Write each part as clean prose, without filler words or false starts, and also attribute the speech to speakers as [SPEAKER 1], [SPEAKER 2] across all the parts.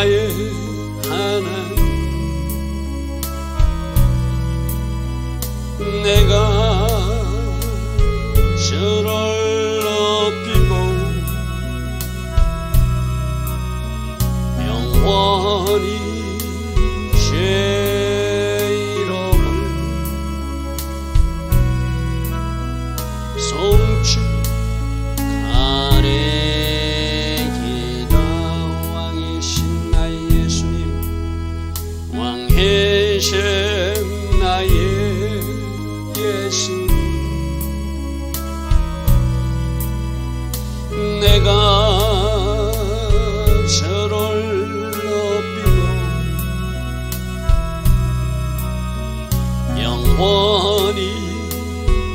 [SPEAKER 1] 나의 하나님, 내가 저를 높이고 영원히 제 이름을 송축하리이다. 왕이신 나의 예수님, 왕이신 나의 예수님, 내가 저를 높이고 영원히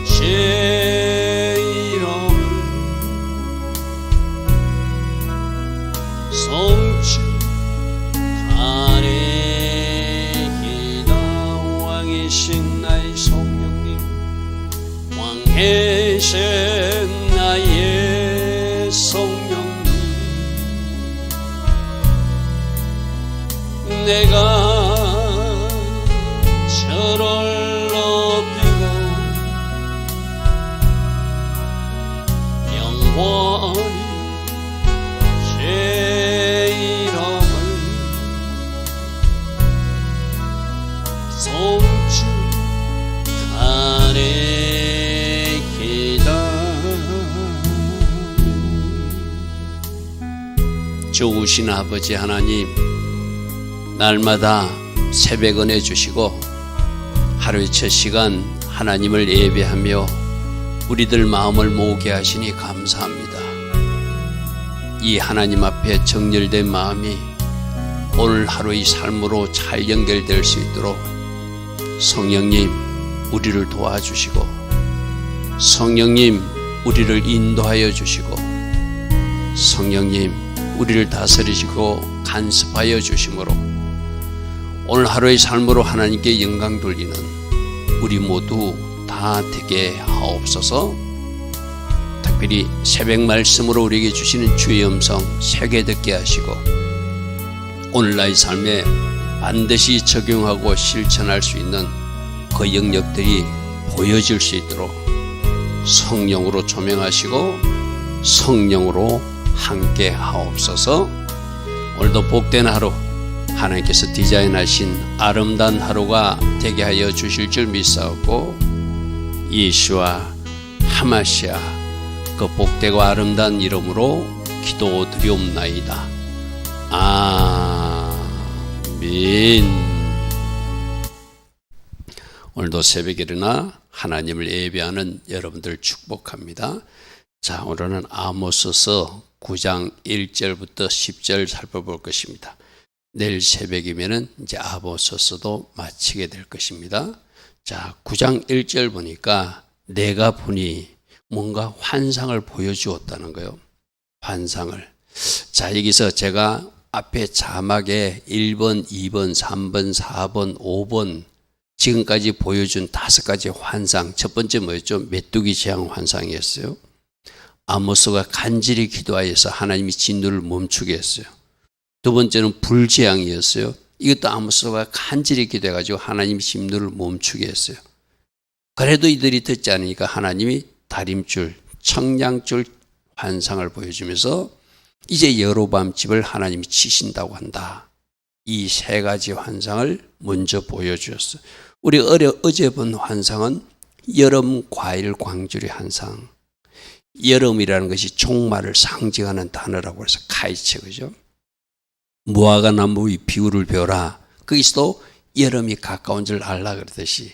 [SPEAKER 1] 제 이름을 송축하리이다. 왕이신 나의 성령님, 왕이신 나의 성령님, 내가 저를 높이고 영원히 제 이름을 송축하리이다. 좋으신 아버지 하나님, 날마다 새벽 은혜 주시고 하루의 첫 시간 하나님을 예배하며 우리들 마음을 모으게 하시니 감사합니다. 이 하나님 앞에 정렬된 마음이 오늘 하루의 삶으로 잘 연결될 수 있도록 성령님 우리를 도와주시고, 성령님 우리를 인도하여 주시고, 성령님 우리를 다스리시고 간섭하여 주심으로 오늘 하루의 삶으로 하나님께 영광 돌리는 우리 모두 다 되게 하옵소서. 특별히 새벽 말씀으로 우리에게 주시는 주의 음성 새겨 듣게 하시고 오늘 나의 삶에 반드시 적용하고 실천할 수 있는 그 영역들이 보여질 수 있도록 성령으로 조명하시고 성령으로 함께 하옵소서. 오늘도 복된 하루, 하나님께서 디자인하신 아름다운 하루가 되게 하여 주실 줄 믿사오고, 예수와 하마시아 그 복되고 아름다운 이름으로 기도드리옵나이다. 아멘. 오늘도 새벽에 일어나 하나님을 예배하는 여러분들 축복합니다. 자, 오늘은 아모스서 9장 1절부터 10절 살펴볼 것입니다. 내일 새벽이면은 이제 아모스서도 마치게 될 것입니다. 자, 9장 1절 보니까 내가 보니 뭔가 환상을 보여주었다는 거예요. 환상을. 자, 여기서 제가 앞에 자막에 1번, 2번, 3번, 4번, 5번 지금까지 보여준 5가지 환상. 첫 번째 뭐였죠? 메뚜기 재앙 환상이었어요. 아모스가 간절히 기도하여서 하나님이 진노를 멈추게 했어요. 두 번째는 불재앙이었어요. 이것도 아모스가 간절히 기도해가지고 하나님이 진노를 멈추게 했어요. 그래도 이들이 듣지 않으니까 하나님이 다림줄, 청량줄 환상을 보여주면서 이제 여로보암 집을 하나님이 치신다고 한다. 이 3가지 환상을 먼저 보여주셨어요. 우리 어제 본 환상은 여름 과일 광주리 환상. 여름이라는 것이 종말을 상징하는 단어라고 해서 카이체, 그죠? 무화과 나무의 비유를 배워라. 거기서도 여름이 가까운 줄 알라 그러듯이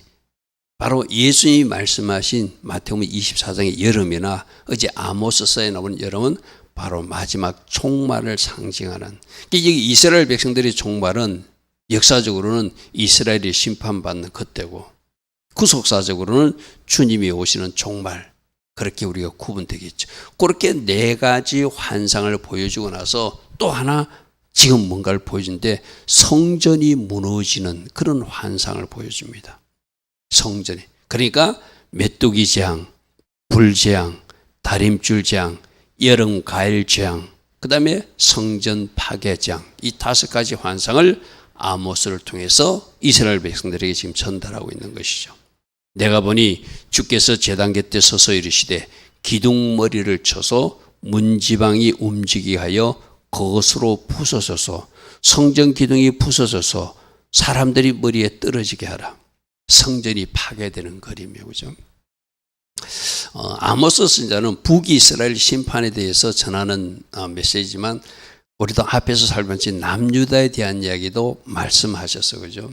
[SPEAKER 1] 바로 예수님이 말씀하신 마태복음 24장의 여름이나 어제 아모스서에 나오는 여름은 바로 마지막 종말을 상징하는. 여기 이스라엘 백성들의 종말은 역사적으로는 이스라엘이 심판받는 그때고 구속사적으로는 주님이 오시는 종말, 그렇게 우리가 구분되겠죠. 그렇게 4가지 환상을 보여주고 나서 또 하나 지금 뭔가를 보여주는데 성전이 무너지는 그런 환상을 보여줍니다. 성전이. 그러니까 메뚜기 재앙, 불재앙, 다림줄 재앙, 여름 과일 재앙, 그 다음에 성전 파괴장, 이 5가지 환상을 아모스를 통해서 이스라엘 백성들에게 지금 전달하고 있는 것이죠. 내가 보니 주께서 제단 곁에 서서 이르시되 기둥머리를 쳐서 문지방이 움직이게 하여 그것으로 부서져서 성전 기둥이 부서져서 사람들이 머리에 떨어지게 하라. 성전이 파괴되는 그림이에요. 그죠? 아모스 선지자는 북이스라엘 심판에 대해서 전하는 메시지지만 우리도 앞에서 살펴봤지 남유다에 대한 이야기도 말씀하셨어요. 그죠?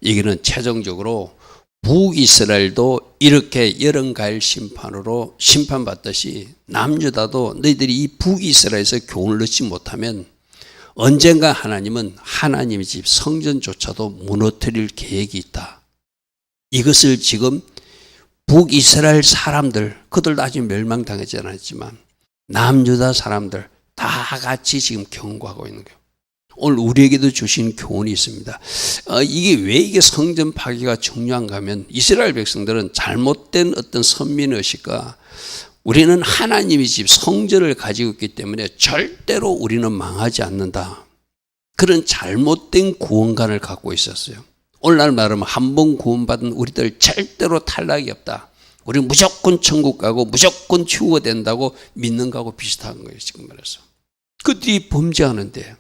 [SPEAKER 1] 이거는 최종적으로 북이스라엘도 이렇게 여름가을 심판으로 심판받듯이 남유다도 너희들이 이 북이스라엘에서 교훈을 얻지 못하면 언젠가 하나님은 하나님의 집 성전조차도 무너뜨릴 계획이 있다. 이것을 지금 북이스라엘 사람들, 그들도 아직 멸망당하지 않았지만 남유다 사람들 다 같이 지금 경고하고 있는 거예요. 오늘 우리에게도 주신 교훈이 있습니다. 이게 왜 성전 파괴가 중요한가 하면 이스라엘 백성들은 잘못된 어떤 선민의식과 우리는 하나님의 집 성전을 가지고 있기 때문에 절대로 우리는 망하지 않는다. 그런 잘못된 구원관을 갖고 있었어요. 오늘날 말하면 한 번 구원받은 우리들 절대로 탈락이 없다. 우리는 무조건 천국 가고 무조건 치유가 된다고 믿는 거하고 비슷한 거예요. 지금 말해서. 그들이 범죄하는데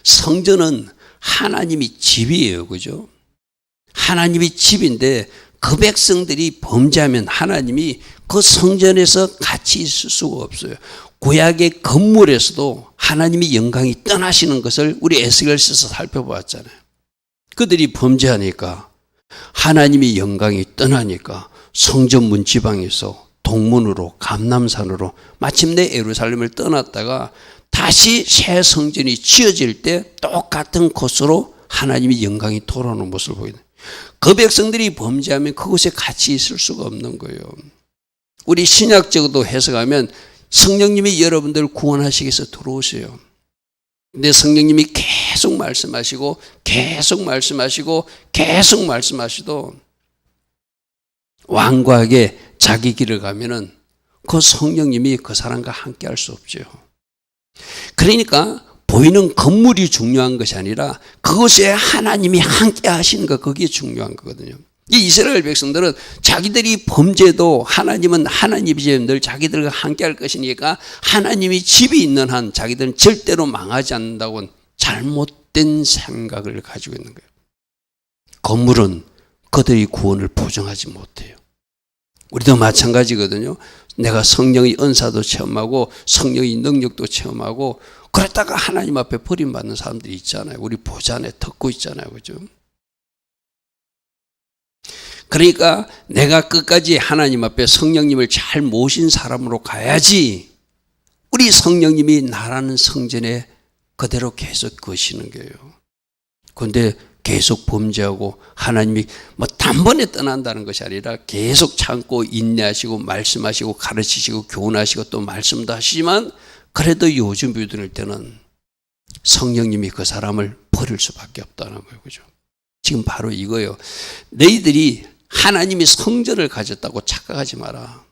[SPEAKER 1] 성전은 하나님의 집이에요. 그죠? 하나님의 집인데 그 백성들이 범죄하면 하나님이 그 성전에서 같이 있을 수가 없어요. 구약의 건물에서도 하나님의 영광이 떠나시는 것을 우리 에스겔서에서 살펴보았잖아요. 그들이 범죄하니까 하나님의 영광이 떠나니까 성전 문지방에서 동문으로 감람산으로 마침내 예루살렘을 떠났다가 다시 새 성전이 지어질 때 똑같은 곳으로 하나님의 영광이 돌아오는 모습을 보이는 거예요. 그 백성들이 범죄하면 그곳에 같이 있을 수가 없는 거예요. 우리 신약적으로 해석하면 성령님이 여러분들 구원하시기 위해서 들어오세요. 근데 성령님이 계속 말씀하시고 계속 말씀하시고 계속 말씀하시도 완고하게 자기 길을 가면은 그 성령님이 그 사람과 함께 할 수 없죠. 그러니까 보이는 건물이 중요한 것이 아니라 그것에 하나님이 함께 하시는 것, 그게 중요한 거거든요. 이 이스라엘 백성들은 자기들이 범죄도 하나님은 하나님의 집에 늘 자기들과 함께 할 것이니까 하나님이 집이 있는 한 자기들은 절대로 망하지 않는다고 잘못된 생각을 가지고 있는 거예요. 건물은 그들의 구원을 보증하지 못해요. 우리도 마찬가지거든요. 내가 성령의 은사도 체험하고 성령의 능력도 체험하고 그랬다가 하나님 앞에 버림받는 사람들이 있잖아요. 우리 보좌 안에 듣고 있잖아요. 그죠? 그러니까 내가 끝까지 하나님 앞에 성령님을 잘 모신 사람으로 가야지 우리 성령님이 나라는 성전에 그대로 계속 거시는 거예요. 그런데 계속 범죄하고 하나님이 단번에 떠난다는 것이 아니라 계속 참고 인내하시고 말씀하시고 가르치시고 교훈하시고 또 말씀도 하시지만 그래도 요즘 유들일 때는 성령님이 그 사람을 버릴 수밖에 없다는 거예요. 그죠? 지금 바로 이거예요. 너희들이 하나님이 성전을 가졌다고 착각하지 마라.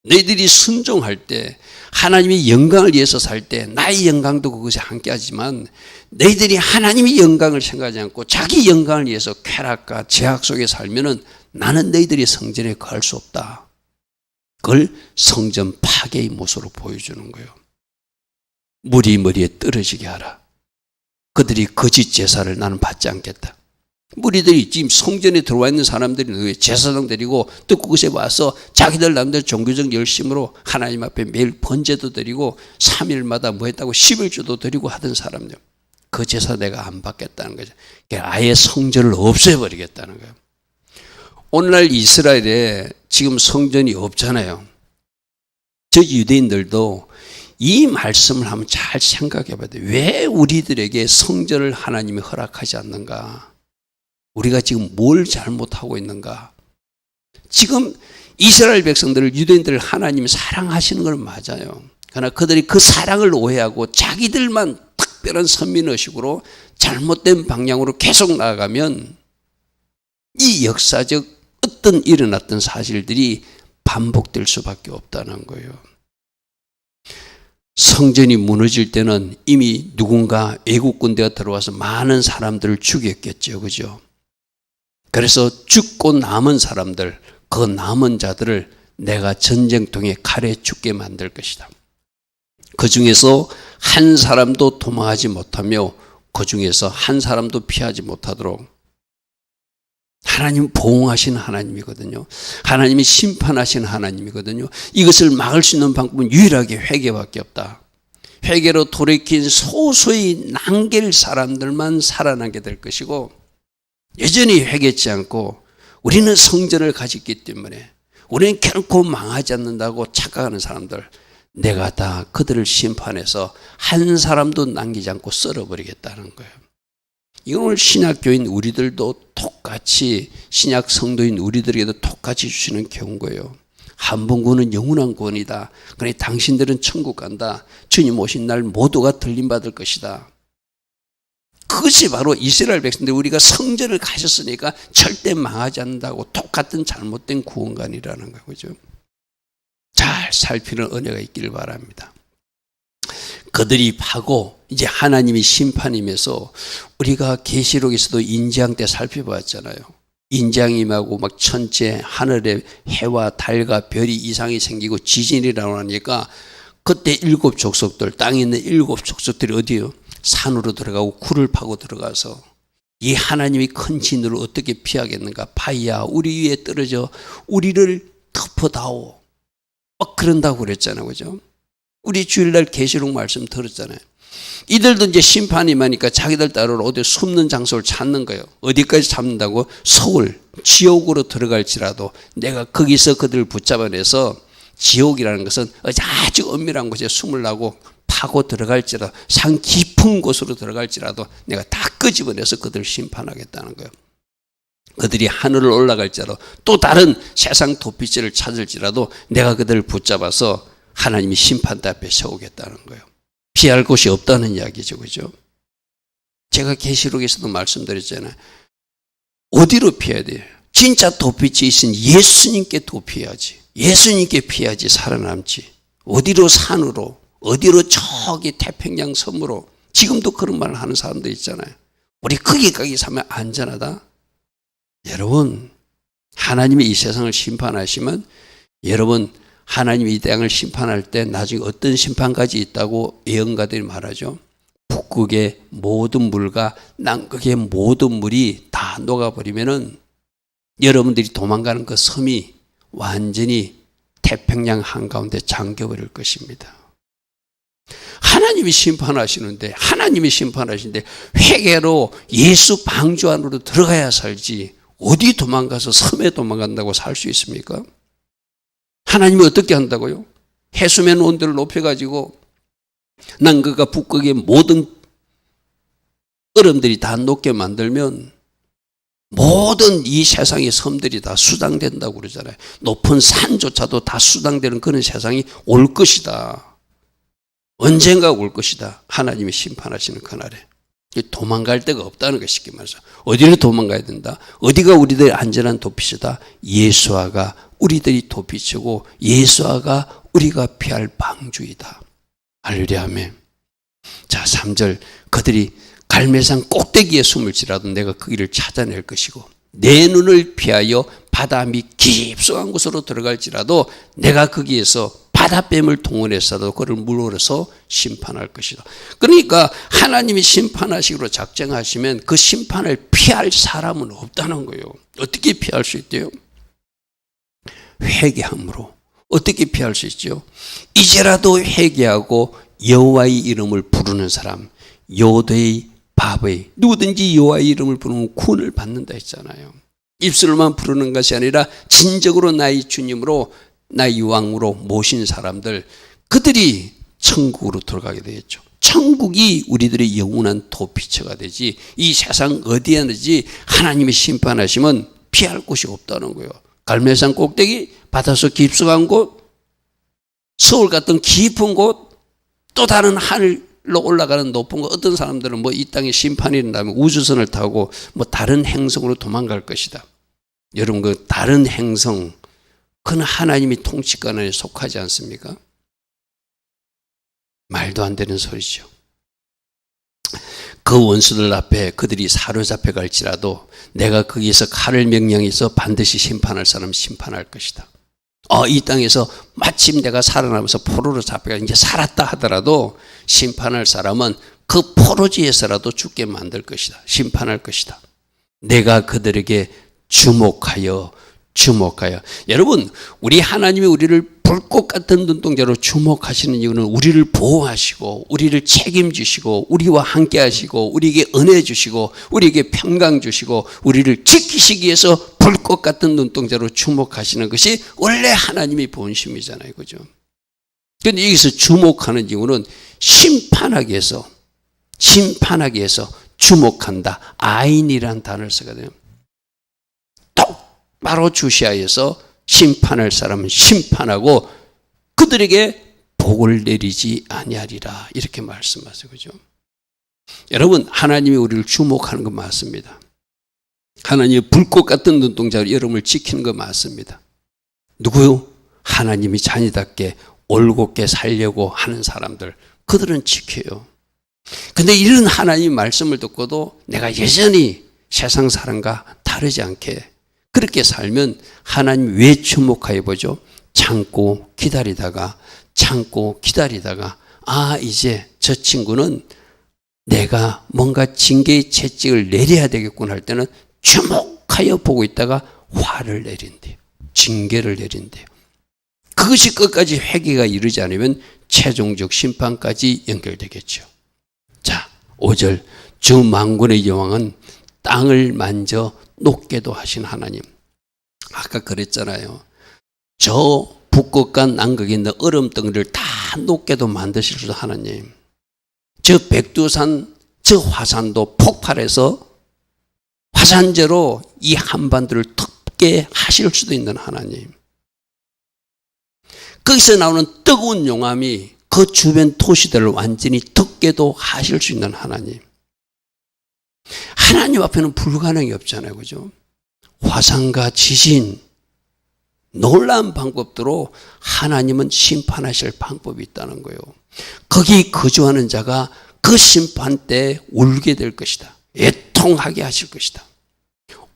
[SPEAKER 1] 너희들이 순종할 때 하나님의 영광을 위해서 살 때 나의 영광도 그것에 함께하지만 너희들이 하나님의 영광을 생각하지 않고 자기 영광을 위해서 쾌락과 제약 속에 살면은 나는 너희들이 성전에 거할 수 없다. 그걸 성전 파괴의 모습으로 보여주는 거예요. 물이 머리에 떨어지게 하라. 그들이 거짓 제사를 나는 받지 않겠다. 무리들이 지금 성전에 들어와 있는 사람들이 제사장 드리고 또 그곳에 와서 자기들 남들 종교적 열심으로 하나님 앞에 매일 번제도 드리고 3일마다 뭐 했다고 11조도 드리고 하던 사람들, 그 제사 내가 안 받겠다는 거죠. 아예 성전을 없애버리겠다는 거예요. 오늘날 이스라엘에 지금 성전이 없잖아요. 저 유대인들도 이 말씀을 한번 잘 생각해 봐야 돼요. 왜 우리들에게 성전을 하나님이 허락하지 않는가? 우리가 지금 뭘 잘못하고 있는가? 지금 이스라엘 백성들을, 유대인들을 하나님이 사랑하시는 건 맞아요. 그러나 그들이 그 사랑을 오해하고 자기들만 특별한 선민의식으로 잘못된 방향으로 계속 나아가면 이 역사적 어떤 일어났던 사실들이 반복될 수밖에 없다는 거예요. 성전이 무너질 때는 이미 누군가 외국 군대가 들어와서 많은 사람들을 죽였겠죠. 그죠? 그래서 죽고 남은 사람들, 그 남은 자들을 내가 전쟁통에 칼에 죽게 만들 것이다. 그 중에서 한 사람도 도망하지 못하며 그 중에서 한 사람도 피하지 못하도록 하나님 보응하신 하나님이거든요. 하나님이 심판하신 하나님이거든요. 이것을 막을 수 있는 방법은 유일하게 회개밖에 없다. 회개로 돌이킨 소수의 남길 사람들만 살아나게 될 것이고, 여전히 회개치 않고 우리는 성전을 가졌기 때문에 우리는 결코 망하지 않는다고 착각하는 사람들, 내가 다 그들을 심판해서 한 사람도 남기지 않고 썰어버리겠다는 거예요. 이건 오늘 신약교인 우리들도 똑같이, 신약 성도인 우리들에게도 똑같이 주시는 경고예요. 한 번 구원은 영원한 구원이다. 그러니 당신들은 천국 간다. 주님 오신 날 모두가 들림받을 것이다. 그것이 바로 이스라엘 백성들, 우리가 성전을 가졌으니까 절대 망하지 않는다고 똑같은 잘못된 구원관이라는 거죠. 잘 살피는 은혜가 있기를 바랍니다. 그들이 파고 이제 하나님이 심판임에서 우리가 계시록에서도 인장 때 살펴봤잖아요. 인장임하고 막 천체 하늘에 해와 달과 별이 이상이 생기고 지진이 일어나니까 그때 7 족속들, 땅에 있는 7 족속들이 어디요? 산으로 들어가고 굴을 파고 들어가서 이 하나님이 큰 진으로 어떻게 피하겠는가? 파이야 우리 위에 떨어져 우리를 덮어다오. 막 그런다고 그랬잖아요. 그죠? 우리 주일날 계시록 말씀 들었잖아요. 이들도 이제 심판이 임하니까 자기들 따로 어디 숨는 장소를 찾는 거예요. 어디까지 잡는다고? 서울, 지옥으로 들어갈지라도 내가 거기서 그들을 붙잡아내서, 지옥이라는 것은 아주 엄밀한 곳에 숨으려고 파고 들어갈지라도, 산 깊은 곳으로 들어갈지라도 내가 다 끄집어내서 그들을 심판하겠다는 거예요. 그들이 하늘을 올라갈지라도, 또 다른 세상 도피처를 찾을지라도 내가 그들을 붙잡아서 하나님이 심판대 앞에 세우겠다는 거예요. 피할 곳이 없다는 이야기죠. 그죠? 제가 계시록에서도 말씀드렸잖아요. 어디로 피해야 돼요? 진짜 도피처에 있으니 예수님께 도피해야지. 예수님께 피해야지 살아남지. 어디로? 산으로. 어디로? 저기 태평양 섬으로. 지금도 그런 말을 하는 사람도 있잖아요. 우리 거기까지 사면 안전하다? 여러분, 하나님이 이 세상을 심판하시면, 여러분 하나님이 이 땅을 심판할 때 나중에 어떤 심판까지 있다고 예언가들이 말하죠. 북극의 모든 물과 남극의 모든 물이 다 녹아버리면은 여러분들이 도망가는 그 섬이 완전히 태평양 한가운데 잠겨버릴 것입니다. 하나님이 심판하시는데, 회개로 예수 방주 안으로 들어가야 살지, 어디 도망가서 섬에 도망간다고 살 수 있습니까? 하나님이 어떻게 한다고요? 해수면 온도를 높여가지고 남극과 북극의 모든 얼음들이 다 녹게 만들면 모든 이 세상의 섬들이 다 수당된다고 그러잖아요. 높은 산조차도 다 수당되는 그런 세상이 올 것이다. 언젠가 올 것이다. 하나님이 심판하시는 그날에. 도망갈 데가 없다는 거 쉽게 말해서. 어디로 도망가야 된다? 어디가 우리들의 안전한 도피처다? 예수아가 우리들이 도피처고 예수아가 우리가 피할 방주이다. 할렐루야 아멘. 자 3절, 그들이 갈매산 꼭대기에 숨을지라도 내가 그 길을 찾아낼 것이고 내 눈을 피하여 바다 밑 깊숙한 곳으로 들어갈지라도 내가 거기에서 바다뱀을 동원해서도 그를 물어서 심판할 것이다. 그러니까 하나님이 심판하시기로 작정하시면 그 심판을 피할 사람은 없다는 거예요. 어떻게 피할 수 있대요? 회개함으로. 어떻게 피할 수 있죠? 이제라도 회개하고 여호와의 이름을 부르는 사람, 요대의 바베, 누구든지 여호와의 이름을 부르면 구원을 받는다 했잖아요. 입술로만 부르는 것이 아니라 진정으로 나의 주님으로 나의 왕으로 모신 사람들, 그들이 천국으로 들어가게 되겠죠. 천국이 우리들의 영원한 도피처가 되지, 이 세상 어디에 있는지 하나님이 심판하시면 피할 곳이 없다는 거예요. 갈매산 꼭대기, 바닷속 깊숙한 곳, 서울 같은 깊은 곳, 또 다른 하늘로 올라가는 높은 곳. 어떤 사람들은 뭐 이 땅에 심판이 일어나면 우주선을 타고 뭐 다른 행성으로 도망갈 것이다. 여러분, 그 다른 행성, 그건 하나님이 통치권 안에 속하지 않습니까? 말도 안 되는 소리죠. 그 원수들 앞에 그들이 사로잡혀 갈지라도 내가 거기에서 칼을 명령해서 반드시 심판할 사람 심판할 것이다. 이 땅에서 마침 내가 살아남아서 포로로 잡혀가 이제 살았다 하더라도 심판할 사람은 그 포로지에서라도 죽게 만들 것이다. 심판할 것이다. 내가 그들에게 주목하여 여러분, 우리 하나님이 우리를 불꽃 같은 눈동자로 주목하시는 이유는 우리를 보호하시고 우리를 책임지시고 우리와 함께 하시고 우리에게 은혜 주시고 우리에게 평강 주시고 우리를 지키시기 위해서 불꽃 같은 눈동자로 주목하시는 것이 원래 하나님의 본심이잖아요. 그죠? 그런데 여기서 주목하는 이유는 심판하기 위해서 주목한다. 아인이라는 단어를 쓰거든요. 바로 주시하여서 심판할 사람은 심판하고 그들에게 복을 내리지 아니하리라 이렇게 말씀하세요. 그죠? 여러분, 하나님이 우리를 주목하는 거 맞습니다. 하나님이 불꽃 같은 눈동자로 여러분을 지키는 거 맞습니다. 누구요? 하나님이 자녀답게 올곧게 살려고 하는 사람들, 그들은 지켜요. 근데 이런 하나님 말씀을 듣고도 내가 여전히 세상 사람과 다르지 않게 그렇게 살면 하나님 왜 주목하여 보죠? 참고 기다리다가 이제 저 친구는 내가 뭔가 징계의 채찍을 내려야 되겠구나 할 때는 주목하여 보고 있다가 화를 내린대요. 징계를 내린대요. 그것이 끝까지 회개가 이르지 않으면 최종적 심판까지 연결되겠죠. 자, 5절 주 만군의 여왕은 땅을 만져 높게도 하신 하나님. 아까 그랬잖아요. 저 북극과 남극에 있는 얼음덩이를 다 높게도 만드실 수 하나님. 저 백두산, 저 화산도 폭발해서 화산재로 이 한반도를 덮게 하실 수도 있는 하나님. 거기서 나오는 뜨거운 용암이 그 주변 도시들을 완전히 덮게도 하실 수 있는 하나님. 하나님 앞에는 불가능이 없잖아요. 그죠? 화산과 지진, 놀라운 방법대로 하나님은 심판하실 방법이 있다는 거예요. 거기 거주하는 자가 그 심판 때 울게 될 것이다. 애통하게 하실 것이다.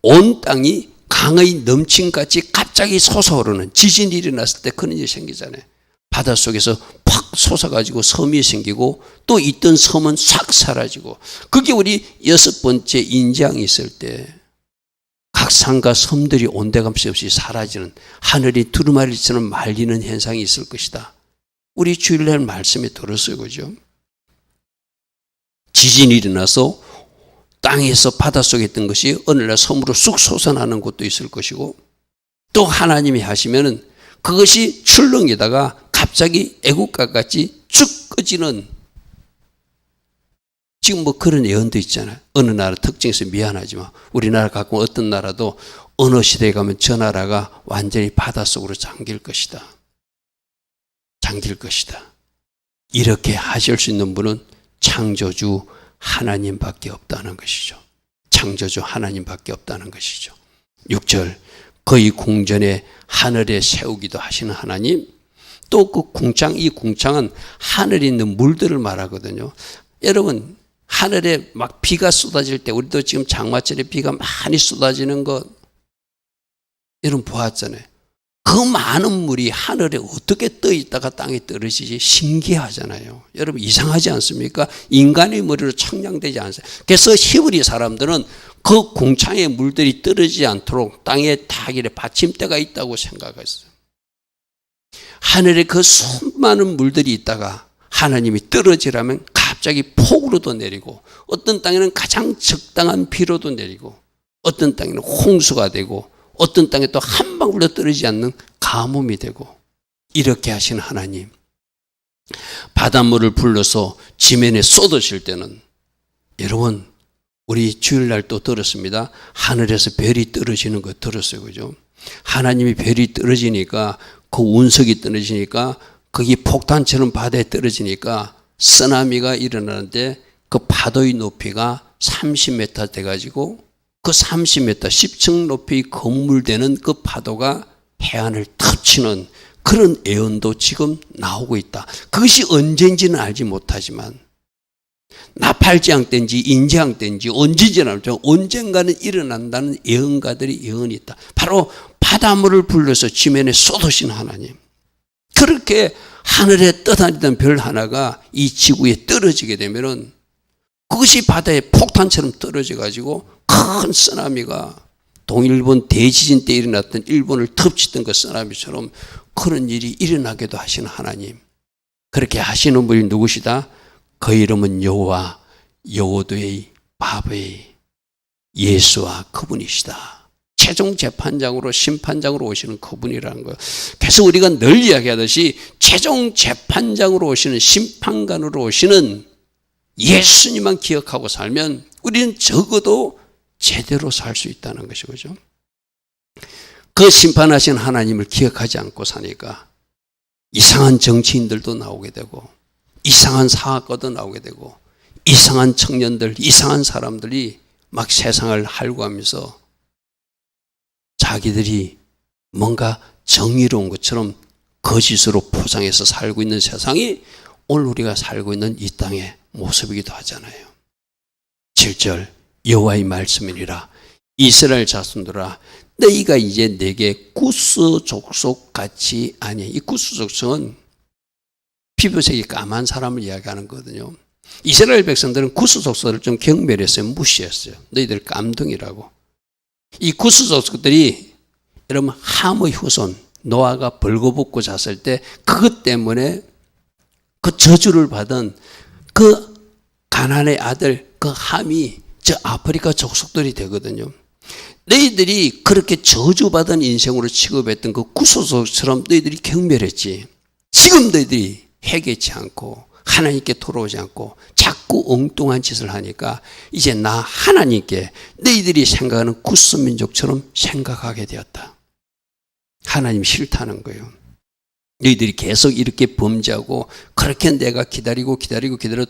[SPEAKER 1] 온 땅이 강의 넘침같이 갑자기 솟아오르는 지진이 일어났을 때 그런 일이 생기잖아요. 바닷속에서 팍 솟아가지고 섬이 생기고 또 있던 섬은 싹 사라지고, 그게 우리 6번째 인장이 있을 때 각 산과 섬들이 온데감시 없이 사라지는, 하늘이 두루마리처럼 말리는 현상이 있을 것이다. 우리 주일날 말씀에 들었어요. 그죠? 지진이 일어나서 땅에서 바닷속에 있던 것이 어느 날 섬으로 쑥 솟아나는 곳도 있을 것이고, 또 하나님이 하시면은 그것이 출렁이다가 갑자기 애국가 같이 쭉 꺼지는, 지금 뭐 그런 예언도 있잖아요. 어느 나라 특징에서 미안하지만 우리나라 갖고 어떤 나라도 어느 시대에 가면 저 나라가 완전히 바닷속으로 잠길 것이다. 이렇게 하실 수 있는 분은 창조주 하나님밖에 없다는 것이죠. 6절 그의 궁전에 하늘에 세우기도 하시는 하나님. 또 그 궁창, 이 궁창은 하늘에 있는 물들을 말하거든요. 여러분, 하늘에 막 비가 쏟아질 때, 우리도 지금 장마철에 비가 많이 쏟아지는 거 여러분 보았잖아요. 그 많은 물이 하늘에 어떻게 떠 있다가 땅에 떨어지지? 신기하잖아요. 여러분 이상하지 않습니까? 인간의 머리로 측량되지 않아요. 그래서 히브리 사람들은 그 궁창에 물들이 떨어지지 않도록 땅에 다 이렇게 받침대가 있다고 생각했어요. 하늘에 그 수많은 물들이 있다가 하나님이 떨어지라면 갑자기 폭우로도 내리고, 어떤 땅에는 가장 적당한 비로도 내리고, 어떤 땅에는 홍수가 되고, 어떤 땅에 또 한 방울도 떨어지지 않는 가뭄이 되고, 이렇게 하신 하나님. 바닷물을 불러서 지면에 쏟으실 때는, 여러분 우리 주일날 또 들었습니다. 하늘에서 별이 떨어지는 거 들었어요. 그죠? 하나님이 별이 떨어지니까, 그 운석이 떨어지니까, 거기 폭탄처럼 바다에 떨어지니까 쓰나미가 일어나는데 그 파도의 높이가 30m 돼가지고 그 30m 10층 높이 건물되는 그 파도가 해안을 덮치는 그런 예언도 지금 나오고 있다. 그것이 언제인지는 알지 못하지만 나팔지향 때인지 인지향 때인지 언제인지는 언젠가는 일어난다는 예언가들이 예언이 있다. 바로 바닷물을 불러서 지면에 쏟으신 하나님. 그렇게 하늘에 떠다니던 별 하나가 이 지구에 떨어지게 되면은 그것이 바다에 폭탄처럼 떨어져 가지고 큰 쓰나미가 동일본 대지진 때 일어났던 일본을 덮치던 그 쓰나미처럼 그런 일이 일어나게도 하시는 하나님. 그렇게 하시는 분이 누구시다? 그 이름은 여호와 여호도의 바베 예수와 그분이시다. 최종 재판장으로 심판장으로 오시는 그분이라는 거예요. 그래서 우리가 늘 이야기하듯이 최종 재판장으로 오시는 심판관으로 오시는 예수님만 기억하고 살면 우리는 적어도 제대로 살 수 있다는 것이죠. 그 심판하신 하나님을 기억하지 않고 사니까 이상한 정치인들도 나오게 되고 이상한 사학과도 나오게 되고 이상한 청년들, 이상한 사람들이 막 세상을 할구하면서 자기들이 뭔가 정의로운 것처럼 거짓으로 포장해서 살고 있는 세상이 오늘 우리가 살고 있는 이 땅의 모습이기도 하잖아요. 7절 여호와의 말씀이니라 이스라엘 자손들아 너희가 이제 내게 구스 족속 같이 아니 이 구스 족속은 피부색이 까만 사람을 이야기하는 거거든요. 이스라엘 백성들은 구스 족속을 좀 경멸했어요. 무시했어요. 너희들 깜둥이라고. 이 구스 족속들이 여러분 함의 후손 노아가 벌거벗고 잤을 때 그것 때문에 그 저주를 받은 그 가나안의 아들 그 함이 저 아프리카 족속들이 되거든요. 너희들이 그렇게 저주받은 인생으로 취급했던 그 구소족처럼 너희들이 경멸했지. 지금 너희들이 회개치 않고 하나님께 돌아오지 않고 자꾸 엉뚱한 짓을 하니까 이제 나 하나님께 너희들이 생각하는 구스민족처럼 생각하게 되었다. 하나님 싫다는 거예요. 너희들이 계속 이렇게 범죄하고 그렇게 내가 기다리고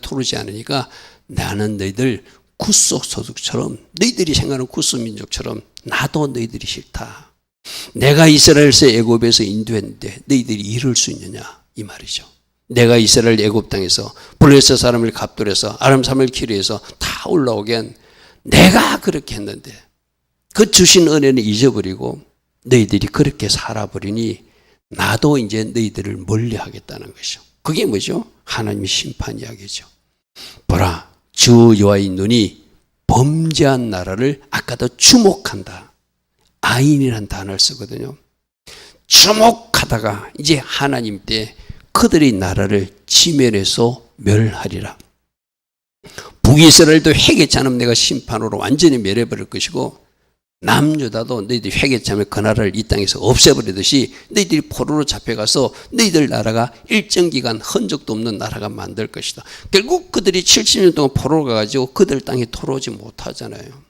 [SPEAKER 1] 토르지 않으니까 나는 너희들 구속소득처럼 너희들이 생각하는 구스민족처럼 나도 너희들이 싫다. 내가 이스라엘에서 애굽에서 인도했는데 너희들이 이럴 수 있느냐 이 말이죠. 내가 이스라엘 애굽 땅에서 블레셋 사람을 갑돌해서 아람 사람을 키리해서 다 올라오게 한 내가 그렇게 했는데 그 주신 은혜는 잊어버리고 너희들이 그렇게 살아버리니 나도 이제 너희들을 멀리하겠다는 것이죠. 그게 뭐죠? 하나님의 심판 이야기죠. 보라 주 여호와의 눈이 범죄한 나라를 아까도 주목한다. 아인이라는 단어를 쓰거든요. 주목하다가 이제 하나님 때 그들의 나라를 지면에서 멸하리라. 북이스라엘도 회개치 않으면 내가 심판으로 완전히 멸해버릴 것이고 남유다도 너희들이 회개치 않으면 그 나라를 이 땅에서 없애버리듯이 너희들이 포로로 잡혀가서 너희들 나라가 일정 기간 흔적도 없는 나라가 만들 것이다. 결국 그들이 70년 동안 포로로 가가지고 그들 땅에 돌아오지 못하잖아요.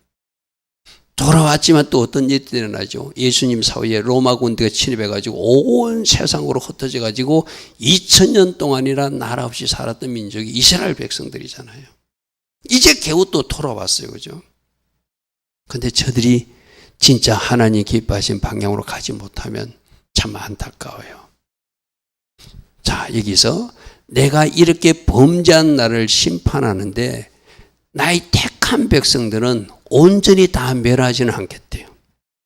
[SPEAKER 1] 돌아왔지만 또 어떤 일들이 일어나죠. 예수님 사후에 로마 군대가 침입해가지고 온 세상으로 흩어져가지고 2000년 동안이나 나라 없이 살았던 민족이 이스라엘 백성들이잖아요. 이제 겨우 또 돌아왔어요. 그죠? 근데 저들이 진짜 하나님 기뻐하신 방향으로 가지 못하면 참 안타까워요. 자, 여기서 내가 이렇게 범죄한 나를 심판하는데 나의 택한 백성들은 온전히 다 멸하지는 않겠대요.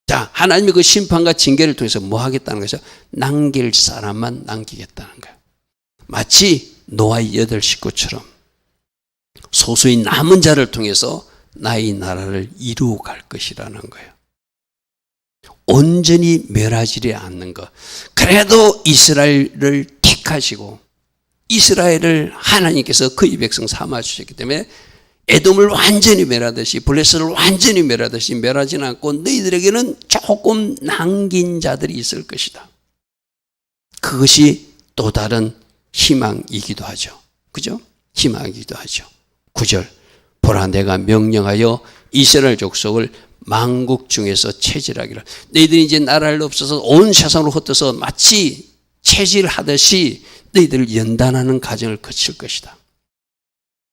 [SPEAKER 1] 자, 하나님의 그 심판과 징계를 통해서 뭐 하겠다는 것이죠? 남길 사람만 남기겠다는 거예요. 마치 노아의 8 식구처럼 소수의 남은 자를 통해서 나의 나라를 이루어 갈 것이라는 거예요. 온전히 멸하지 않는 것. 그래도 이스라엘을 택하시고 이스라엘을 하나님께서 그의 백성 삼아 주셨기 때문에 에돔을 완전히 멸하듯이 블레셋을 완전히 멸하듯이 멸하지는 않고 너희들에게는 조금 남긴 자들이 있을 것이다. 그것이 또 다른 희망이기도 하죠. 그죠? 희망이기도 하죠. 9절 보라 내가 명령하여 이스라엘 족속을 만국 중에서 체질하기를. 너희들이 이제 나라를 없어서 온 세상으로 흩어서 마치 체질하듯이 너희들을 연단하는 과정을 거칠 것이다.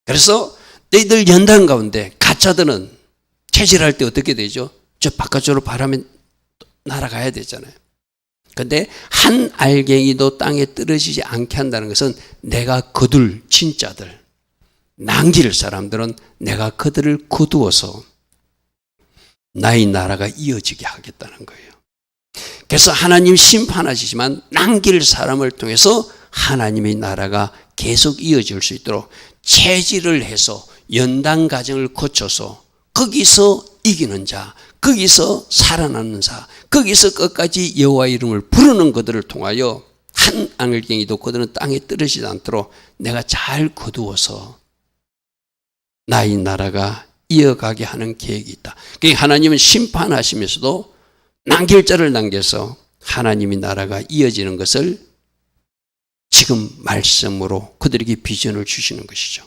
[SPEAKER 1] 그래서 너희들 연단 가운데 가짜들은 체질할 때 어떻게 되죠? 저 바깥쪽으로 바람에 날아가야 되잖아요. 근데 한 알갱이도 땅에 떨어지지 않게 한다는 것은 내가 거둘 진짜들, 낭길 사람들은 내가 그들을 거두어서 나의 나라가 이어지게 하겠다는 거예요. 그래서 하나님 심판하시지만 남길 사람을 통해서 하나님의 나라가 계속 이어질 수 있도록 체질을 해서 연단 과정을 거쳐서 거기서 이기는 자, 거기서 살아남는 자, 거기서 끝까지 여호와 이름을 부르는 그들을 통하여 한 알갱이도 그들은 땅에 떨어지지 않도록 내가 잘 거두어서 나의 나라가 이어가게 하는 계획이 있다. 그러니까 하나님은 심판하시면서도 남길 자를 남겨서 하나님의 나라가 이어지는 것을 지금 말씀으로 그들에게 비전을 주시는 것이죠.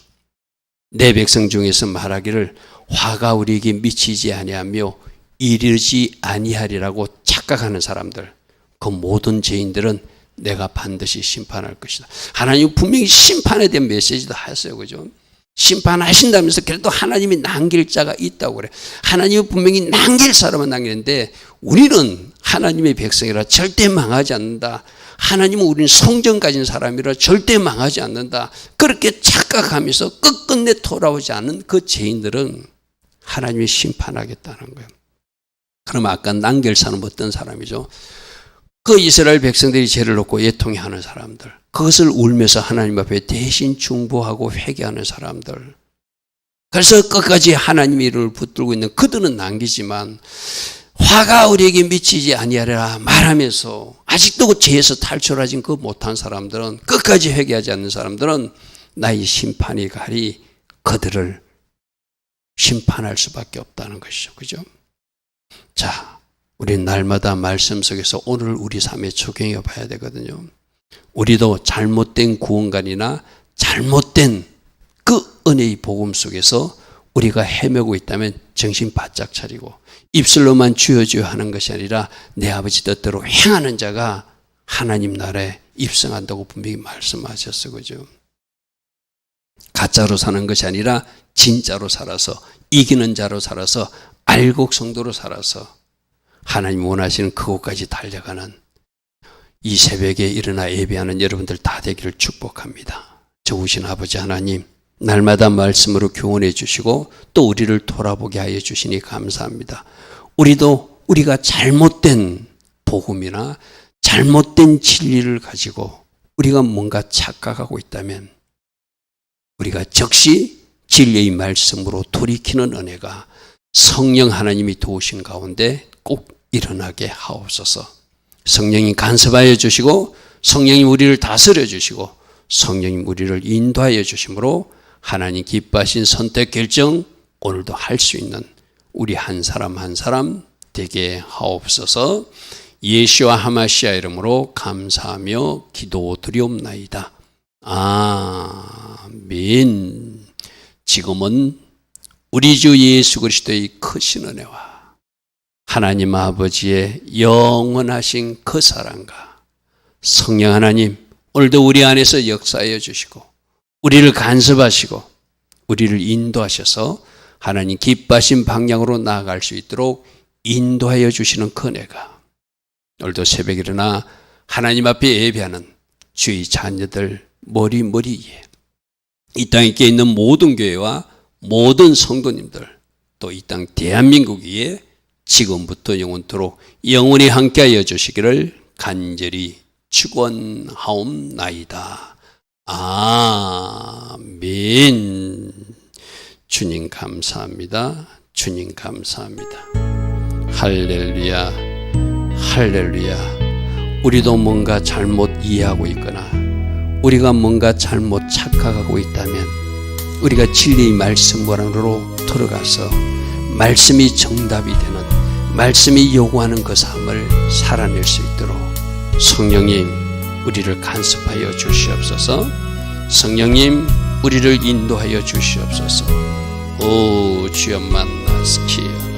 [SPEAKER 1] 내 백성 중에서 말하기를 화가 우리에게 미치지 아니하며 이르지 아니하리라고 착각하는 사람들, 그 모든 죄인들은 내가 반드시 심판할 것이다. 하나님 분명히 심판에 대한 메시지도 하셨어요. 그죠? 심판하신다면서 그래도 하나님이 남길 자가 있다고 그래. 하나님은 분명히 남길 사람은 남기는데 우리는 하나님의 백성이라 절대 망하지 않는다. 하나님은 우리는 성전 가진 사람이라 절대 망하지 않는다. 그렇게 착각하면서 끝끝내 돌아오지 않은 그 죄인들은 하나님이 심판하겠다는 거예요. 그럼 아까 남길 사람은 어떤 사람이죠? 그 이스라엘 백성들이 죄를 놓고 애통해하는 사람들, 그것을 울면서 하나님 앞에 대신 중보하고 회개하는 사람들, 그래서 끝까지 하나님의 이름을 붙들고 있는 그들은 남기지만 화가 우리에게 미치지 아니하리라 말하면서 아직도 그 죄에서 탈출하지 그 못한 사람들은, 끝까지 회개하지 않는 사람들은 나의 심판이 가리 그들을 심판할 수밖에 없다는 것이죠. 그죠? 자, 우리는 날마다 말씀 속에서 오늘 우리 삶에 적용해 봐야 되거든요. 우리도 잘못된 구원관이나 잘못된 그 은혜의 복음 속에서 우리가 헤매고 있다면 정신 바짝 차리고 입술로만 주여 하는 것이 아니라 내 아버지 뜻대로 행하는 자가 하나님 나라에 입성한다고 분명히 말씀하셨어요. 그죠? 가짜로 사는 것이 아니라 진짜로 살아서 이기는 자로 살아서 알곡 성도로 살아서 하나님 원하시는 그곳까지 달려가는 이 새벽에 일어나 예배하는 여러분들 다 되기를 축복합니다. 좋으신 아버지 하나님, 날마다 말씀으로 교훈해 주시고 또 우리를 돌아보게 하여 주시니 감사합니다. 우리도 우리가 잘못된 복음이나 잘못된 진리를 가지고 우리가 뭔가 착각하고 있다면 우리가 즉시 진리의 말씀으로 돌이키는 은혜가 성령 하나님이 도우신 가운데 꼭 일어나게 하옵소서. 성령님 간섭하여 주시고 성령님 우리를 다스려 주시고 성령님 우리를 인도하여 주심으로 하나님 기뻐하신 선택 결정 오늘도 할 수 있는 우리 한 사람 한 사람 되게 하옵소서. 예수와 하마시아 이름으로 감사하며 기도드리옵나이다. 아멘. 지금은 우리 주 예수 그리스도의 크신 은혜와 하나님 아버지의 영원하신 그 사랑과 성령 하나님 오늘도 우리 안에서 역사하여 주시고 우리를 간섭하시고 우리를 인도하셔서 하나님 기뻐하신 방향으로 나아갈 수 있도록 인도하여 주시는 그 은혜가 오늘도 새벽에 일어나 하나님 앞에 예배하는 주의 자녀들 머리에 이 땅에 있는 모든 교회와 모든 성도님들 또 이 땅 대한민국 위에 지금부터 영원토록 영원히 함께하여 주시기를 간절히 축원하옵나이다. 아멘. 주님 감사합니다. 주님 감사합니다. 할렐루야, 할렐루야. 우리도 뭔가 잘못 이해하고 있거나 우리가 뭔가 잘못 착각하고 있다면 우리가 진리의 말씀 안으로 들어가서 말씀이 정답이 되는, 말씀이 요구하는 그 삶을 살아낼 수 있도록 성령님 우리를 간섭하여 주시옵소서. 성령님 우리를 인도하여 주시옵소서. 오 주여 만나스키여